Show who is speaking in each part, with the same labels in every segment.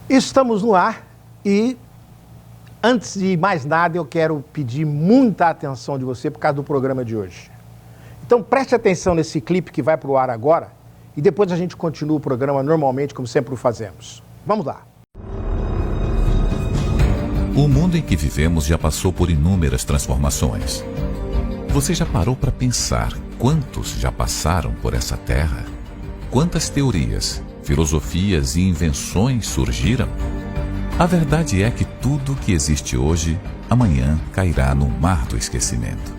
Speaker 1: Estamos no ar e, antes de mais nada, eu quero pedir muita atenção de você por causa do programa de hoje. Então preste atenção nesse clipe que vai para o ar agora e depois a gente continua o programa normalmente, como sempre o fazemos. Vamos lá.
Speaker 2: O mundo em que vivemos já passou por inúmeras transformações. Você já parou para pensar quantos já passaram por essa terra? Quantas teorias, filosofias e invenções surgiram? A verdade é que tudo que existe hoje, amanhã cairá no mar do esquecimento.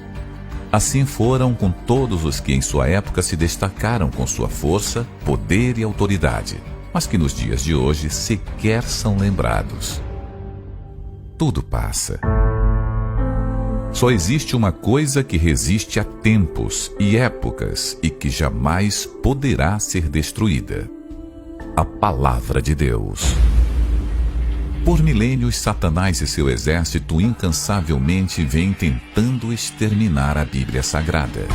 Speaker 2: Assim foram com todos os que em sua época se destacaram com sua força, poder e autoridade, mas que nos dias de hoje sequer são lembrados. Tudo passa. Só existe uma coisa que resiste a tempos e épocas e que jamais poderá ser destruída: a Palavra de Deus. Por milênios, Satanás e seu exército incansavelmente vêm tentando exterminar a Bíblia Sagrada.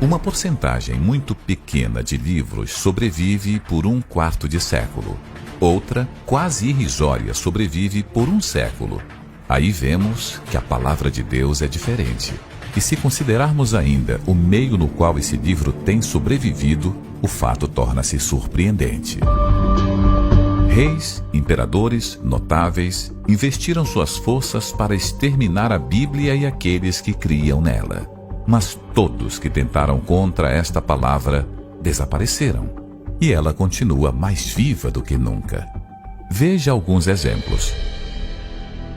Speaker 2: Uma porcentagem muito pequena de livros sobrevive por 1/4 de século. Outra, quase irrisória, sobrevive por 1 século. Aí vemos que a Palavra de Deus é diferente. E se considerarmos ainda o meio no qual esse livro tem sobrevivido, o fato torna-se surpreendente. Reis, imperadores, notáveis, investiram suas forças para exterminar a Bíblia e aqueles que criam nela. Mas todos que tentaram contra esta palavra desapareceram. E ela continua mais viva do que nunca. Veja alguns exemplos.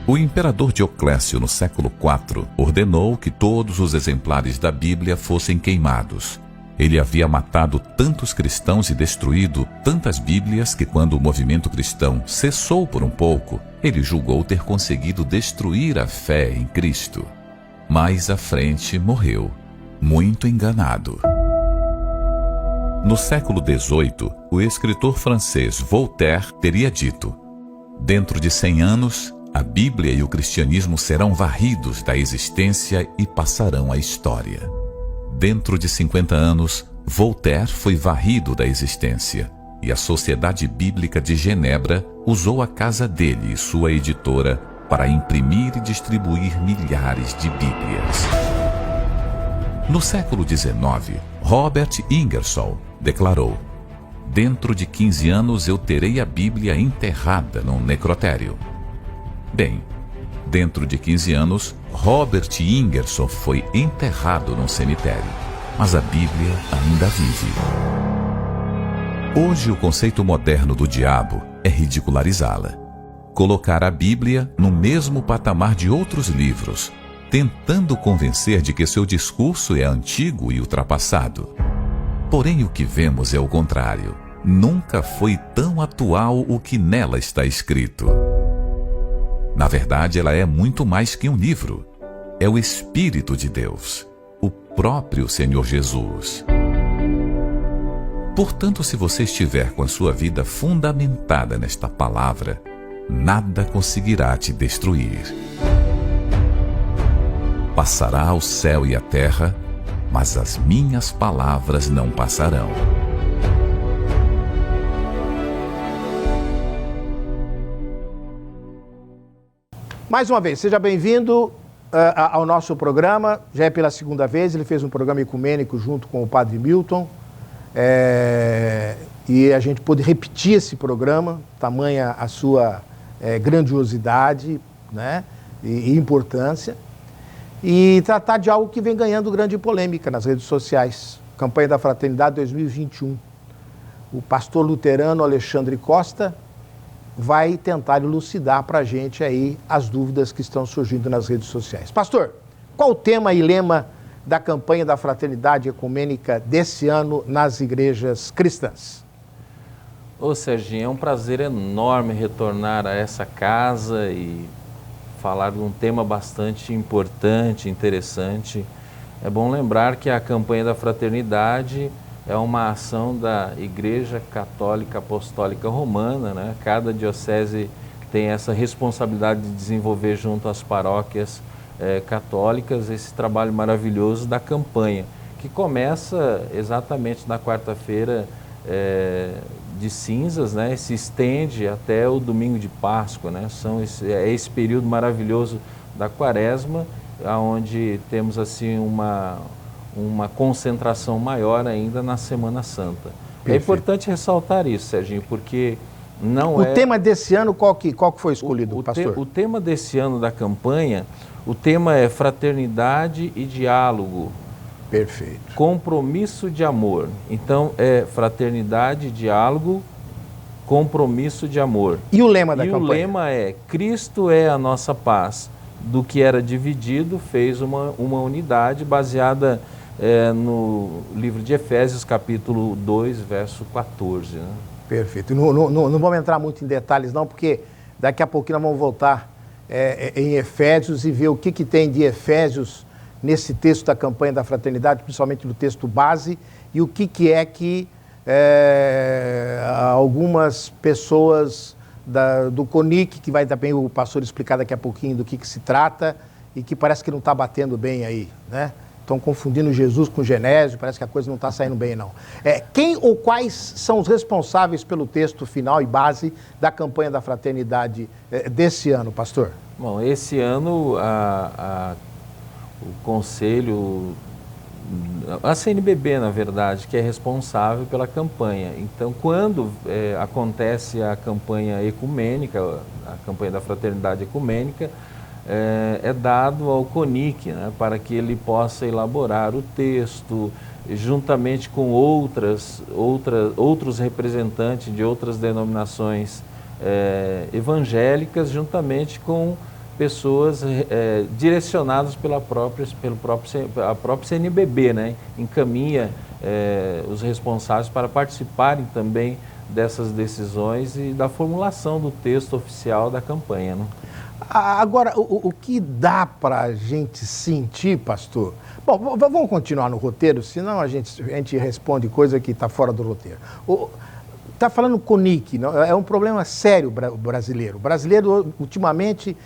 Speaker 2: O imperador Dioclécio, no século IV, ordenou que todos os exemplares da Bíblia fossem queimados. Ele havia matado tantos cristãos e destruído tantas Bíblias que, quando o movimento cristão cessou por um pouco, ele julgou ter conseguido destruir a fé em Cristo. Mais à frente morreu, muito enganado. No século XVIII, o escritor francês Voltaire teria dito: dentro de 100 anos, a Bíblia e o cristianismo serão varridos da existência e passarão à história. Dentro de 50 anos, Voltaire foi varrido da existência e a Sociedade Bíblica de Genebra usou a casa dele e sua editora para imprimir e distribuir milhares de Bíblias. No século XIX, Robert Ingersoll declarou: dentro de 15 anos eu terei a Bíblia enterrada num necrotério. Bem, dentro de 15 anos, Robert Ingersoll foi enterrado num cemitério, mas a Bíblia ainda vive. Hoje o conceito moderno do diabo é ridicularizá-la. Colocar a Bíblia no mesmo patamar de outros livros, tentando convencer de que seu discurso é antigo e ultrapassado. Porém, o que vemos é o contrário. Nunca foi tão atual o que nela está escrito. Na verdade, ela é muito mais que um livro. É o Espírito de Deus, o próprio Senhor Jesus. Portanto, se você estiver com a sua vida fundamentada nesta palavra, nada conseguirá te destruir. Passará o céu e a terra, mas as minhas palavras não passarão.
Speaker 1: Mais uma vez, seja bem-vindo ao nosso programa. Já é pela segunda vez, ele fez um programa ecumênico junto com o Padre Milton. E a gente pôde repetir esse programa, tamanha a sua grandiosidade, né, e importância. E tratar de algo que vem ganhando grande polêmica nas redes sociais. Campanha da Fraternidade 2021. O pastor luterano Alexandre Costa vai tentar elucidar para a gente aí as dúvidas que estão surgindo nas redes sociais. Pastor, qual o tema e lema da campanha da Fraternidade Ecumênica desse ano nas igrejas cristãs?
Speaker 3: Ô Serginho, é um prazer enorme retornar a essa casa e falar de um tema bastante importante, interessante. É bom lembrar que a campanha da Fraternidade é uma ação da Igreja Católica Apostólica Romana, né? Cada diocese tem essa responsabilidade de desenvolver junto às paróquias católicas esse trabalho maravilhoso da campanha, que começa exatamente na quarta-feira de cinzas, né, se estende até o domingo de Páscoa, né, é esse período maravilhoso da Quaresma, onde temos assim uma concentração maior ainda na Semana Santa. Perfeito. É importante ressaltar isso, Serginho, porque
Speaker 1: o tema desse ano, qual que foi escolhido, pastor?
Speaker 3: O tema desse ano da campanha, o tema é fraternidade e diálogo.
Speaker 1: Perfeito.
Speaker 3: Compromisso de amor. Então, é fraternidade, diálogo, compromisso de amor.
Speaker 1: E o lema da campanha?
Speaker 3: E o lema é: Cristo é a nossa paz. Do que era dividido, fez uma unidade baseada no livro de Efésios, capítulo 2, verso 14. Né?
Speaker 1: Perfeito. Não vamos entrar muito em detalhes, não, porque daqui a pouquinho nós vamos voltar em Efésios e ver o que tem de Efésios nesse texto da campanha da fraternidade, principalmente no texto base, e o que é que algumas pessoas do CONIC, que vai também o pastor explicar daqui a pouquinho do que se trata, e que parece que não está batendo bem aí, né? Estão confundindo Jesus com Genésio, parece que a coisa não está saindo bem, não. Quem ou quais são os responsáveis pelo texto final e base da campanha da fraternidade desse ano, pastor?
Speaker 3: Bom, esse ano o Conselho, a CNBB, na verdade, que é responsável pela campanha. Então, quando acontece a campanha ecumênica, a campanha da fraternidade ecumênica, é dado ao CONIC, né, para que ele possa elaborar o texto, juntamente com outros representantes de outras denominações evangélicas, juntamente com pessoas direcionadas pela própria CNBB, né? Encaminha os responsáveis para participarem também dessas decisões e da formulação do texto oficial da campanha. Né?
Speaker 1: Agora, o que dá para a gente sentir, pastor? Bom, vamos continuar no roteiro, senão a gente responde coisa que está fora do roteiro. Está falando CONIC, é um problema sério brasileiro. O brasileiro, ultimamente,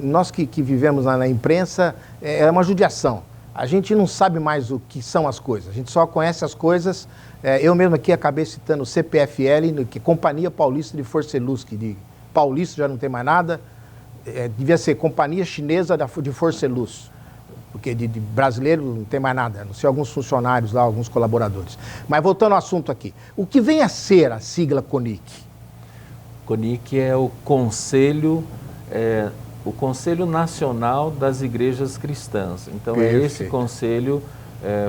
Speaker 1: nós que vivemos na imprensa, é uma judiação. A gente não sabe mais o que são as coisas, a gente só conhece as coisas. Eu mesmo aqui acabei citando o CPFL, que é Companhia Paulista de Força e Luz, que de paulista já não tem mais nada, devia ser Companhia Chinesa de Força e Luz. Porque de brasileiro não tem mais nada, a não ser alguns funcionários lá, alguns colaboradores. Mas voltando ao assunto aqui, o que vem a ser a sigla CONIC?
Speaker 3: CONIC é o Conselho Nacional das Igrejas Cristãs. Então
Speaker 1: Perfeito.
Speaker 3: É esse conselho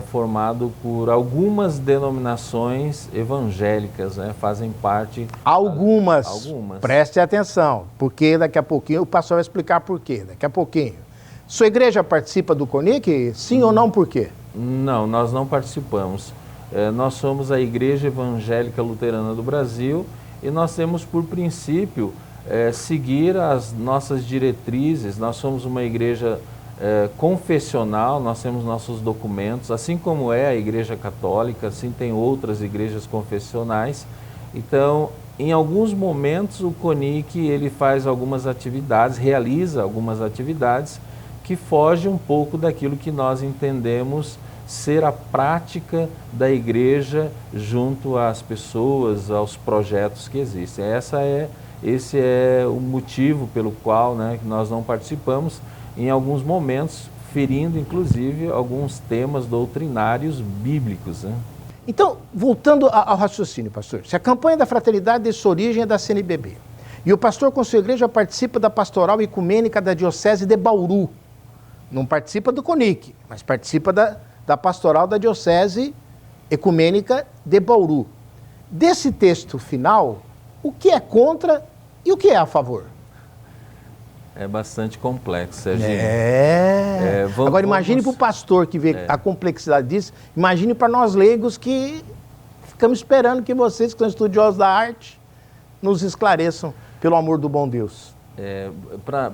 Speaker 3: formado por algumas denominações evangélicas, né? Fazem parte...
Speaker 1: Algumas. Preste atenção, porque daqui a pouquinho o pastor vai explicar por quê, daqui a pouquinho. Sua igreja participa do CONIC? Sim ou não, por quê?
Speaker 3: Não, nós não participamos. Nós somos a Igreja Evangélica Luterana do Brasil e nós temos por princípio seguir as nossas diretrizes. Nós somos uma igreja confessional, nós temos nossos documentos, assim como é a Igreja Católica, assim tem outras igrejas confessionais. Então, em alguns momentos o CONIC ele faz algumas atividades, realiza algumas atividades que foge um pouco daquilo que nós entendemos ser a prática da igreja junto às pessoas, aos projetos que existem. Esse é o motivo pelo qual, né, que nós não participamos, em alguns momentos, ferindo inclusive alguns temas doutrinários bíblicos. Né?
Speaker 1: Então, voltando ao raciocínio, pastor, se a campanha da fraternidade de sua origem é da CNBB, e o pastor com sua igreja participa da pastoral ecumênica da Diocese de Bauru, não participa do CONIC, mas participa da pastoral da Diocese Ecumênica de Bauru. Desse texto final, o que é contra e o que é a favor?
Speaker 3: É bastante complexo, Serginho.
Speaker 1: Agora imagine para o pastor que vê a complexidade disso, imagine para nós leigos que ficamos esperando que vocês, que são estudiosos da arte, nos esclareçam pelo amor do bom Deus.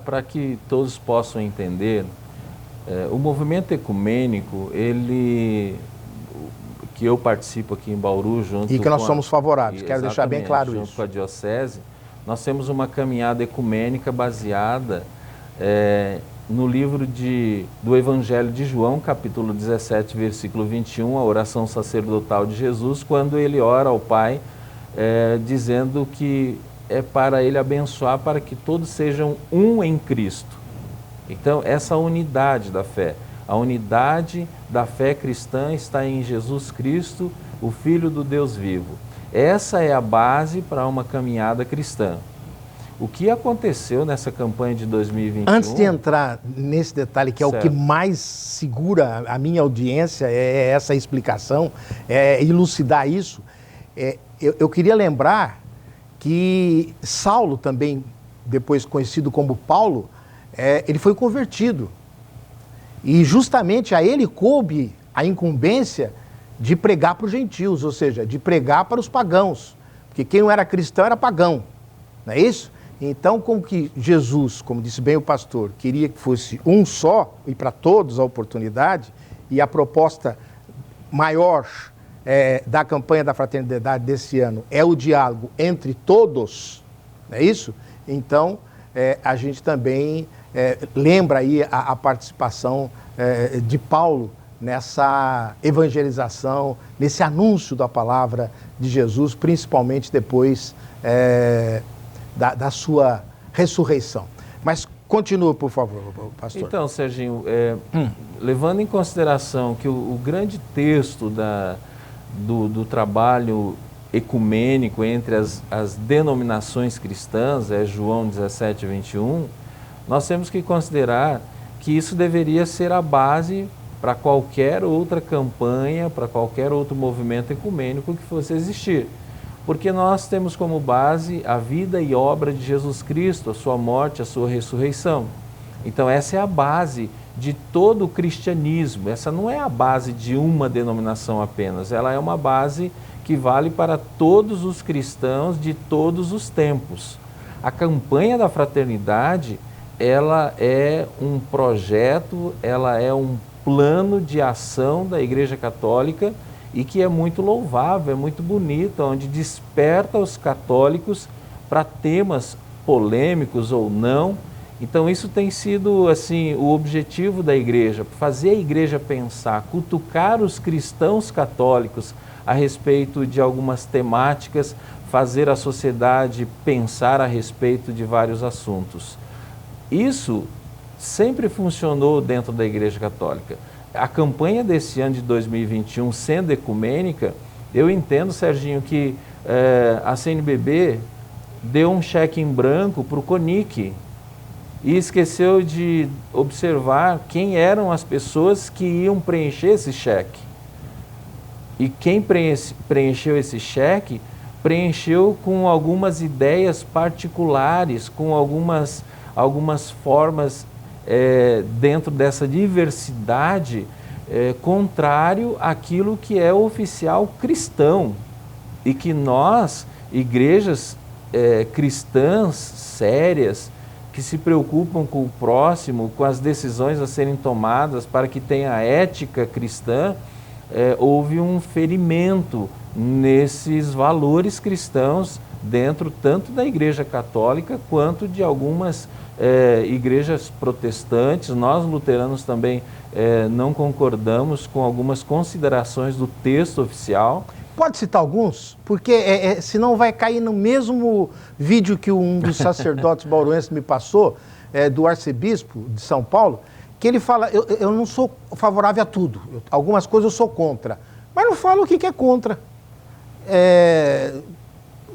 Speaker 3: Para que todos possam entender, o movimento ecumênico, que eu participo aqui em Bauru junto
Speaker 1: e que nós somos favoráveis, quero deixar bem claro
Speaker 3: junto
Speaker 1: isso.
Speaker 3: Com a Diocese, nós temos uma caminhada ecumênica baseada no livro do Evangelho de João, capítulo 17, versículo 21, a oração sacerdotal de Jesus, quando ele ora ao Pai dizendo que é para ele abençoar, para que todos sejam um em Cristo. Então, essa unidade da fé, a unidade da fé cristã está em Jesus Cristo, o Filho do Deus vivo. Essa é a base para uma caminhada cristã. O que aconteceu nessa campanha de 2021...
Speaker 1: Antes de entrar nesse detalhe, que é
Speaker 3: certo.
Speaker 1: O que mais segura a minha audiência, é essa explicação, é elucidar isso, eu queria lembrar que Saulo também, depois conhecido como Paulo, ele foi convertido. E justamente a ele coube a incumbência de pregar para os gentios, ou seja, de pregar para os pagãos. Porque quem não era cristão era pagão, não é isso? Então, como que Jesus, como disse bem o pastor, queria que fosse um só e para todos a oportunidade, e a proposta maior da campanha da fraternidade desse ano é o diálogo entre todos, não é isso? Então, a gente também lembra aí a participação de Paulo nessa evangelização, nesse anúncio da palavra de Jesus, principalmente depois da sua ressurreição. Mas continua, por favor, pastor.
Speaker 3: Então, Serginho, levando em consideração que o grande texto do trabalho ecumênico entre as denominações cristãs, João 17, 21, nós temos que considerar que isso deveria ser a base para qualquer outra campanha, para qualquer outro movimento ecumênico que fosse existir. Porque nós temos como base a vida e obra de Jesus Cristo, a sua morte, a sua ressurreição. Então essa é a base de todo o cristianismo. Essa não é a base de uma denominação apenas, ela é uma base que vale para todos os cristãos de todos os tempos. A campanha da fraternidade, ela é um projeto, ela é um plano de ação da Igreja Católica e que é muito louvável, é muito bonito, onde desperta os católicos para temas polêmicos ou não. Então isso tem sido assim o objetivo da Igreja, fazer a Igreja pensar, cutucar os cristãos católicos a respeito de algumas temáticas, fazer a sociedade pensar a respeito de vários assuntos. Isso sempre funcionou dentro da Igreja Católica. A campanha desse ano de 2021, sendo ecumênica, eu entendo, Serginho, que a CNBB deu um cheque em branco para o CONIC e esqueceu de observar quem eram as pessoas que iam preencher esse cheque. E quem preencheu esse cheque, preencheu com algumas ideias particulares, com algumas formas dentro dessa diversidade, contrário àquilo que é o oficial cristão. E que nós, igrejas cristãs sérias, que se preocupam com o próximo, com as decisões a serem tomadas para que tenha ética cristã, houve um ferimento nesses valores cristãos dentro tanto da Igreja Católica quanto de algumas igrejas protestantes. Nós, luteranos, também não concordamos com algumas considerações do texto oficial.
Speaker 1: Pode citar alguns? Porque senão vai cair no mesmo vídeo que um dos sacerdotes bauruenses me passou, do arcebispo de São Paulo, que ele fala, eu não sou favorável a tudo, algumas coisas eu sou contra, mas não fala o que é contra.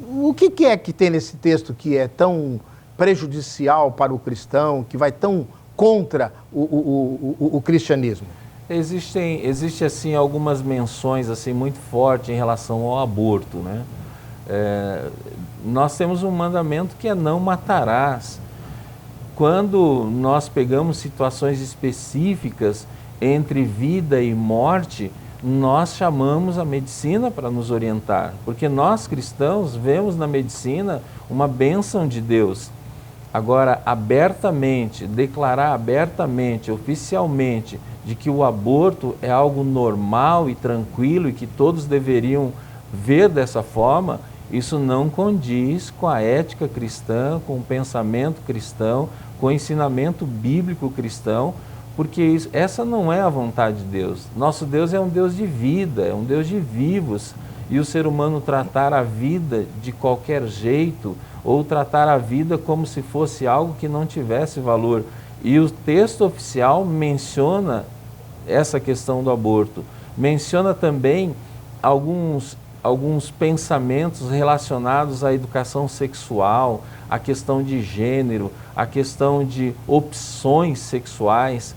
Speaker 1: O que é que tem nesse texto que é tão prejudicial para o cristão, que vai tão contra o cristianismo?
Speaker 3: Existem assim algumas menções assim muito fortes em relação ao aborto, né? Nós temos um mandamento que é não matarás. Quando nós pegamos situações específicas entre vida e morte, nós chamamos a medicina para nos orientar, porque nós cristãos vemos na medicina uma bênção de Deus. Agora, abertamente, declarar abertamente, oficialmente, de que o aborto é algo normal e tranquilo e que todos deveriam ver dessa forma, isso não condiz com a ética cristã, com o pensamento cristão, com o ensinamento bíblico cristão, porque essa não é a vontade de Deus. Nosso Deus é um Deus de vida, é um Deus de vivos, e o ser humano tratar a vida de qualquer jeito, ou tratar a vida como se fosse algo que não tivesse valor. E o texto oficial menciona essa questão do aborto, menciona também alguns pensamentos relacionados à educação sexual, à questão de gênero, à questão de opções sexuais.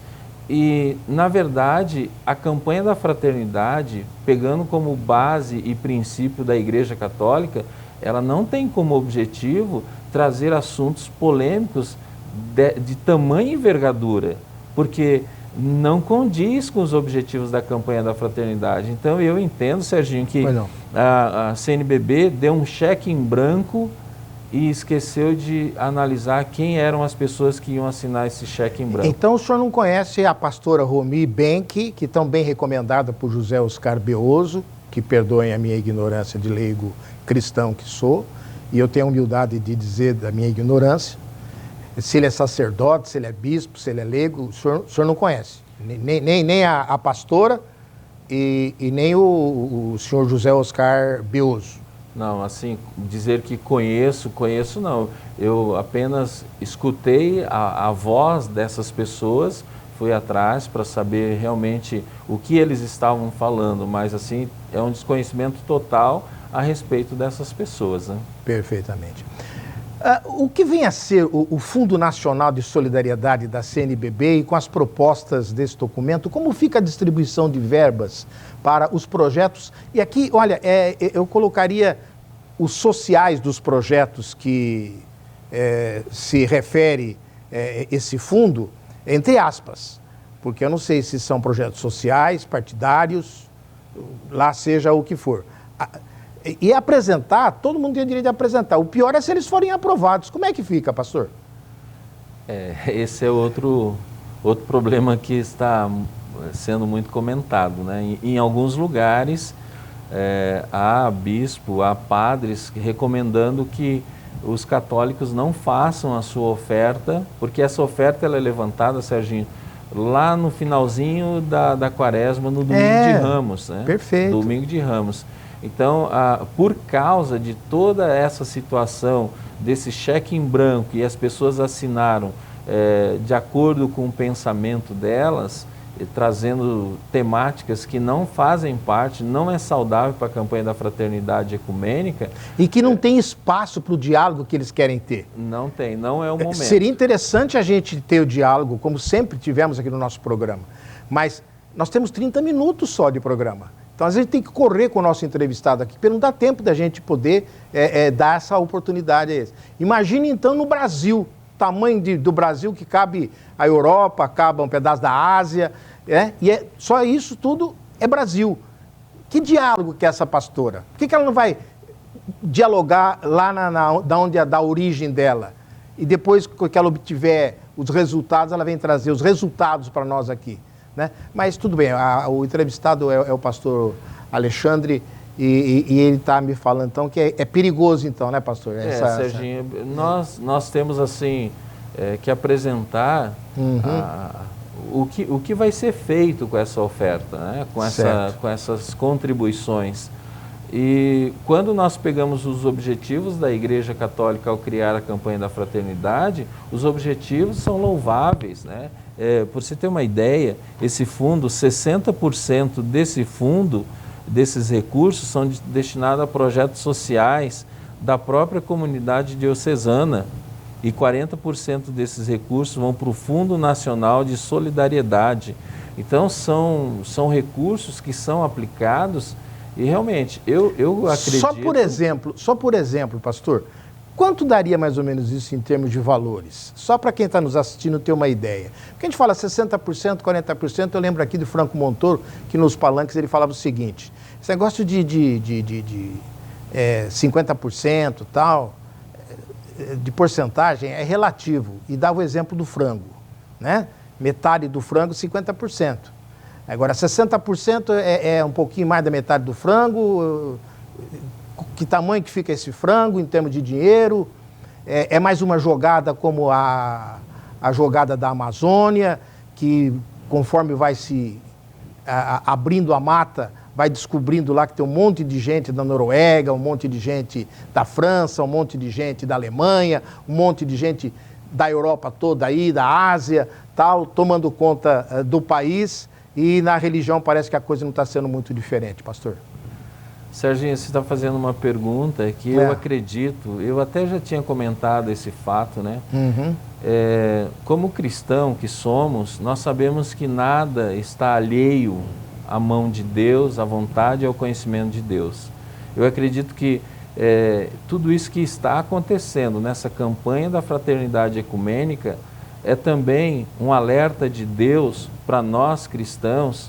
Speaker 3: E, na verdade, a campanha da fraternidade, pegando como base e princípio da Igreja Católica, ela não tem como objetivo trazer assuntos polêmicos de tamanha envergadura, porque não condiz com os objetivos da campanha da fraternidade. Então, eu entendo, Serginho, que a CNBB deu um cheque em branco e esqueceu de analisar quem eram as pessoas que iam assinar esse cheque em branco.
Speaker 1: Então o senhor não conhece a pastora Romi Benck, que tão bem recomendada por José Oscar Beoso, que perdoem a minha ignorância de leigo cristão que sou, e eu tenho a humildade de dizer da minha ignorância, se ele é sacerdote, se ele é bispo, se ele é leigo, o senhor não conhece, nem a pastora e nem o senhor José Oscar Beoso.
Speaker 3: Não, assim, dizer que conheço não. Eu apenas escutei a voz dessas pessoas, fui atrás para saber realmente o que eles estavam falando, mas assim, é um desconhecimento total a respeito dessas pessoas, né?
Speaker 1: Perfeitamente. O que vem a ser o Fundo Nacional de Solidariedade da CNBB e com as propostas desse documento, como fica a distribuição de verbas para os projetos? E aqui, olha, eu colocaria os sociais dos projetos que se refere esse fundo, entre aspas, porque eu não sei se são projetos sociais, partidários, lá seja o que for. E apresentar, todo mundo tem direito de apresentar. O pior é se eles forem aprovados. Como é que fica, pastor?
Speaker 3: Esse é outro problema que está sendo muito comentado, né? Em alguns lugares, há bispo, há padres recomendando que os católicos não façam a sua oferta, porque essa oferta ela é levantada, Serginho, lá no finalzinho da quaresma, no domingo de Ramos, né?
Speaker 1: Perfeito.
Speaker 3: Domingo de Ramos. Então, por causa de toda essa situação, desse cheque em branco, e as pessoas assinaram de acordo com o pensamento delas, trazendo temáticas que não fazem parte, não é saudável para a campanha da fraternidade ecumênica.
Speaker 1: E que não tem espaço para o diálogo que eles querem ter.
Speaker 3: Não tem, não é o momento.
Speaker 1: Seria interessante a gente ter o diálogo, como sempre tivemos aqui no nosso programa, mas nós temos 30 minutos só de programa. Então, às vezes, tem que correr com o nosso entrevistado aqui, porque não dá tempo da gente poder dar essa oportunidade a eles. Imagine, então, no Brasil, tamanho do Brasil que cabe a Europa, cabe um pedaço da Ásia, e só isso tudo é Brasil. Que diálogo que é essa pastora? Por que ela não vai dialogar lá da origem dela? E depois que ela obtiver os resultados, ela vem trazer os resultados para nós aqui. Né? Mas tudo bem, o entrevistado é o pastor Alexandre e ele está me falando então que é perigoso então, né, pastor?
Speaker 3: Serginho, nós temos assim que apresentar o que vai ser feito com essa oferta, né? com essas contribuições. E quando nós pegamos os objetivos da Igreja Católica ao criar a campanha da fraternidade, os objetivos são louváveis, né? Por você ter uma ideia, esse fundo, 60% desse fundo, desses recursos, são destinados a projetos sociais da própria comunidade diocesana, e 40% desses recursos vão para o Fundo Nacional de Solidariedade. Então, são recursos que são aplicados e realmente, eu acredito...
Speaker 1: Só por exemplo, pastor, quanto daria mais ou menos isso em termos de valores? Só para quem está nos assistindo ter uma ideia. Porque a gente fala 60%, 40%, eu lembro aqui do Franco Montoro, que nos palanques ele falava o seguinte, esse negócio de 50% tal, de porcentagem é relativo, e dava o exemplo do frango, né? Metade do frango, 50%. Agora, 60% é um pouquinho mais da metade do frango. Que tamanho que fica esse frango em termos de dinheiro? É mais uma jogada como a jogada da Amazônia, que conforme vai se abrindo a mata, vai descobrindo lá que tem um monte de gente da Noruega, um monte de gente da França, um monte de gente da Alemanha, um monte de gente da Europa toda aí, da Ásia, tal, tomando conta do país, e na religião parece que a coisa não está sendo muito diferente, pastor.
Speaker 3: Serginho, você está fazendo uma pergunta que eu acredito, eu até já tinha comentado esse fato, né? Como cristão que somos, nós sabemos que nada está alheio à mão de Deus, à vontade e ao conhecimento de Deus. Eu acredito que tudo isso que está acontecendo nessa campanha da fraternidade ecumênica é também um alerta de Deus para nós cristãos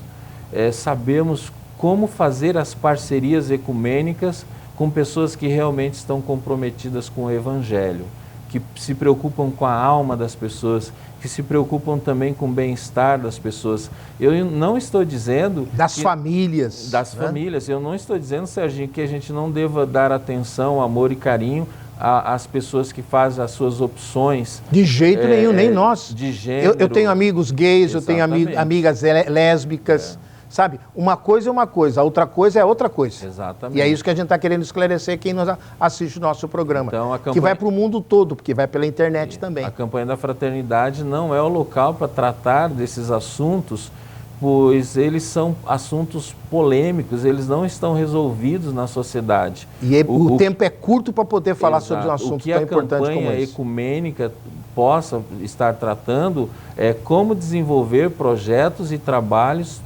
Speaker 3: sabermos como fazer as parcerias ecumênicas com pessoas que realmente estão comprometidas com o Evangelho, que se preocupam com a alma das pessoas, que se preocupam também com o bem-estar das pessoas. Eu não estou dizendo...
Speaker 1: Das famílias.
Speaker 3: Das famílias. Eu não estou dizendo, Serginho, que a gente não deva dar atenção, amor e carinho às pessoas que fazem as suas opções.
Speaker 1: De jeito nenhum, nem nós.
Speaker 3: De gênero.
Speaker 1: Eu tenho amigos gays, exatamente. Eu tenho amigas lésbicas. Sabe? Uma coisa é uma coisa, a outra coisa é outra coisa.
Speaker 3: Exatamente.
Speaker 1: E é isso que a gente está querendo esclarecer quem nos assiste o nosso programa.
Speaker 3: Então, a campanha...
Speaker 1: Que vai para o mundo todo, porque vai pela internet também.
Speaker 3: A campanha da fraternidade não é o local para tratar desses assuntos, pois eles são assuntos polêmicos, eles não estão resolvidos na sociedade.
Speaker 1: E o tempo é curto para poder falar sobre um assunto tão importante como esse. O que a campanha
Speaker 3: ecumênica possa estar tratando é como desenvolver projetos e trabalhos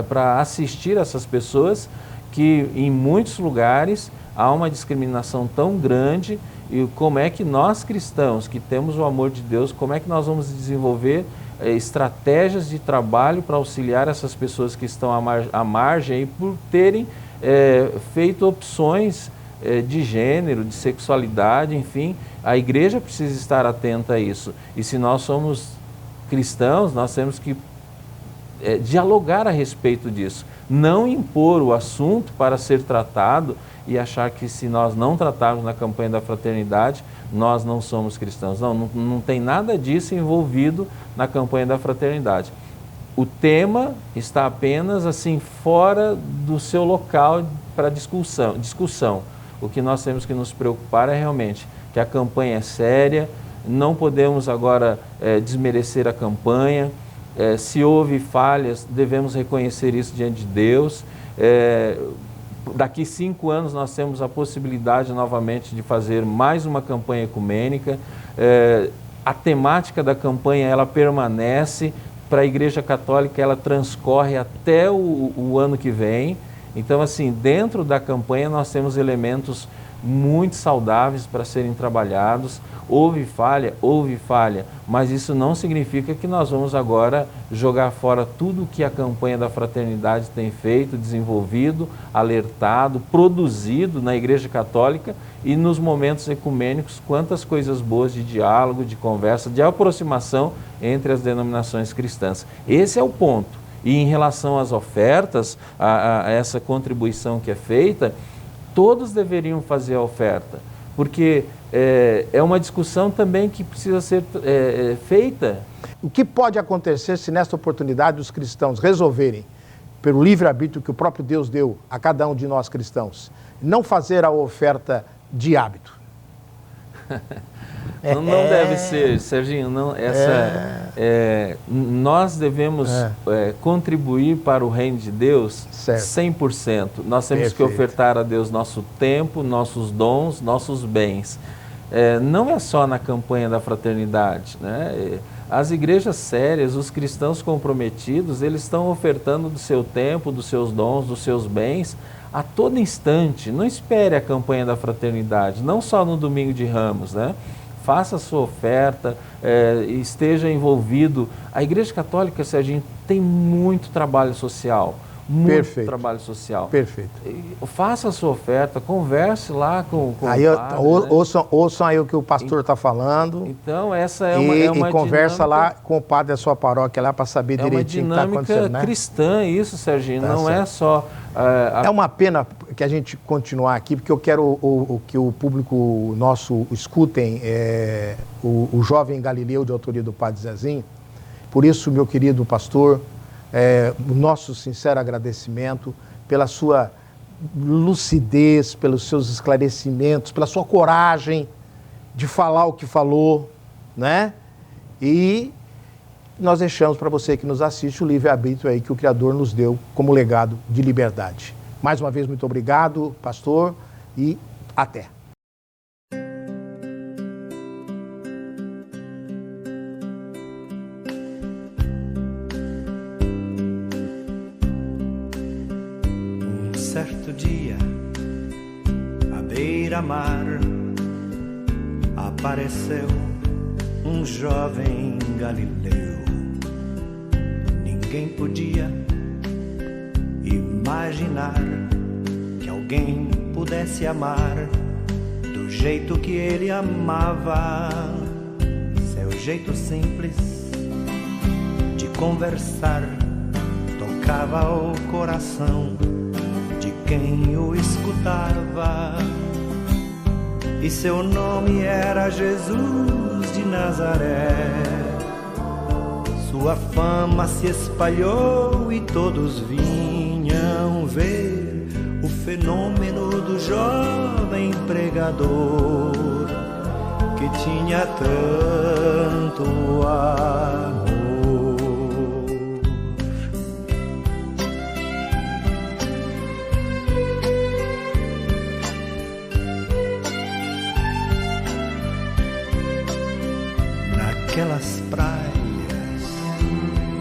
Speaker 3: para assistir essas pessoas que em muitos lugares há uma discriminação tão grande, e como é que nós cristãos que temos o amor de Deus, como é que nós vamos desenvolver estratégias de trabalho para auxiliar essas pessoas que estão à margem e por terem feito opções de gênero, de sexualidade, enfim, a igreja precisa estar atenta a isso. E se nós somos cristãos, nós temos que dialogar a respeito disso, não impor o assunto para ser tratado e achar que se nós não tratarmos na campanha da fraternidade, nós não somos cristãos. Não tem nada disso envolvido na campanha da fraternidade. O tema está apenas assim fora do seu local para discussão. O que nós temos que nos preocupar é realmente que a campanha é séria, não podemos agora desmerecer a campanha. Se houve falhas, devemos reconhecer isso diante de Deus. Daqui 5 anos nós temos a possibilidade novamente de fazer mais uma campanha ecumênica. A temática da campanha ela permanece, para a Igreja Católica ela transcorre até o ano que vem. Então, assim, dentro da campanha nós temos elementos muito saudáveis para serem trabalhados. Houve falha, mas isso não significa que nós vamos agora jogar fora tudo o que a campanha da fraternidade tem feito, desenvolvido, alertado, produzido na Igreja Católica e nos momentos ecumênicos, quantas coisas boas de diálogo, de conversa, de aproximação entre as denominações cristãs. Esse é o ponto. E em relação às ofertas, a essa contribuição que é feita, todos deveriam fazer a oferta, porque é uma discussão também que precisa ser feita.
Speaker 1: O que pode acontecer se nesta oportunidade os cristãos resolverem, pelo livre-arbítrio que o próprio Deus deu a cada um de nós cristãos, não fazer a oferta de hábito?
Speaker 3: Não deve ser, Serginho, nós devemos contribuir para o reino de Deus 100%. Nós temos que ofertar a Deus nosso tempo, nossos dons, nossos bens. Não é só na campanha da fraternidade, né? As igrejas sérias, os cristãos comprometidos, eles estão ofertando do seu tempo, dos seus dons, dos seus bens, a todo instante. Não espere a campanha da fraternidade, não só no domingo de Ramos, né? Faça a sua oferta, esteja envolvido. A Igreja Católica, Serginho, tem muito trabalho social. Muito trabalho social.
Speaker 1: Perfeito.
Speaker 3: Faça a sua oferta, converse lá com
Speaker 1: aí
Speaker 3: o padre.
Speaker 1: Ouçam aí o que o pastor está falando.
Speaker 3: Então, essa é uma
Speaker 1: e conversa dinâmica, lá com o padre da sua paróquia lá para saber direitinho o que está acontecendo.
Speaker 3: É uma dinâmica cristã isso, Serginho. Tá não certo. É só...
Speaker 1: É uma pena que a gente continuar aqui, porque eu quero que o público nosso escutem o Jovem Galileu, de autoria do Padre Zezinho. Por isso, meu querido pastor, o nosso sincero agradecimento pela sua lucidez, pelos seus esclarecimentos, pela sua coragem de falar o que falou, né? E nós deixamos para você que nos assiste o livre-arbítrio aí que o Criador nos deu como legado de liberdade. Mais uma vez, muito obrigado, pastor, e até.
Speaker 4: Um certo dia, à beira-mar, apareceu um jovem galileu. Ninguém podia imaginar que alguém pudesse amar do jeito que ele amava. Seu jeito simples de conversar tocava o coração de quem o escutava. E seu nome era Jesus de Nazaré. Sua fama se espalhou e todos vinham ver o fenômeno do jovem pregador que tinha tanto amor. Naquelas praias,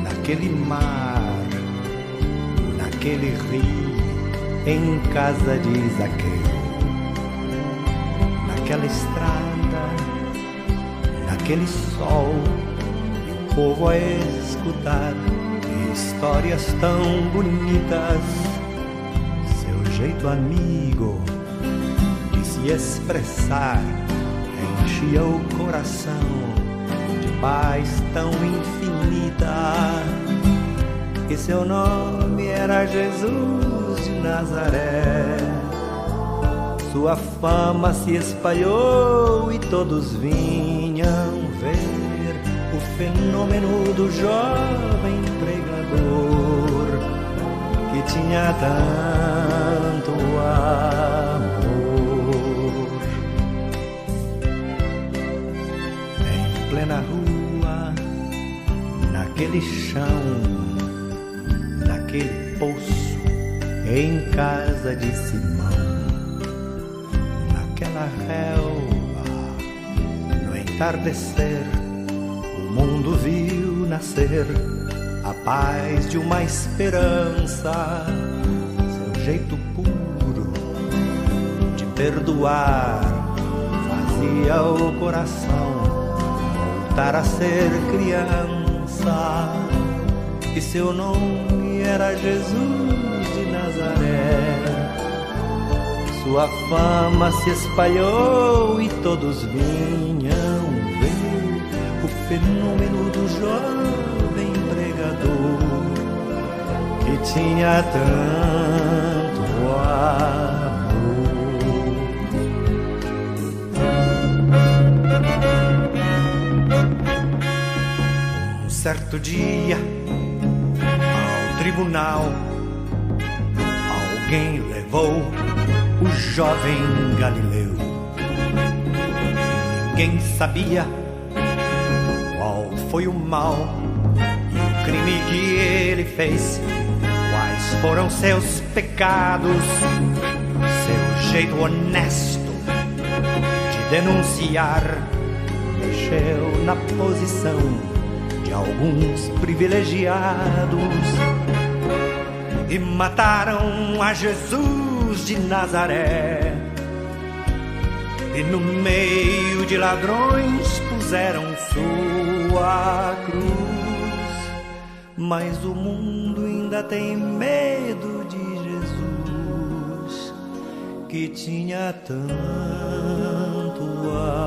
Speaker 4: naquele mar, naquele rio, em casa de Zaqueu, naquela estrada, naquele sol, e o povo a escutar histórias tão bonitas. Seu jeito amigo de se expressar enchia o coração paz tão infinita. E seu nome era Jesus de Nazaré. Sua fama se espalhou e todos vinham ver o fenômeno do jovem pregador que tinha tanto amor. Em plena rua, naquele chão, naquele poço, em casa de Simão, naquela relva, no entardecer, o mundo viu nascer a paz de uma esperança. Seu jeito puro de perdoar fazia o coração voltar a ser criança. E seu nome era Jesus de Nazaré. Sua fama se espalhou e todos vinham ver o fenômeno do jovem pregador que tinha tanto amor. Um certo dia, ao tribunal, alguém levou o jovem Galileu. Ninguém sabia qual foi o mal e o crime que ele fez, quais foram seus pecados. Seu jeito honesto de denunciar mexeu na posição de alguns privilegiados e mataram a Jesus de Nazaré. E no meio de ladrões puseram sua cruz. Mas o mundo ainda tem medo de Jesus, que tinha tanto amor.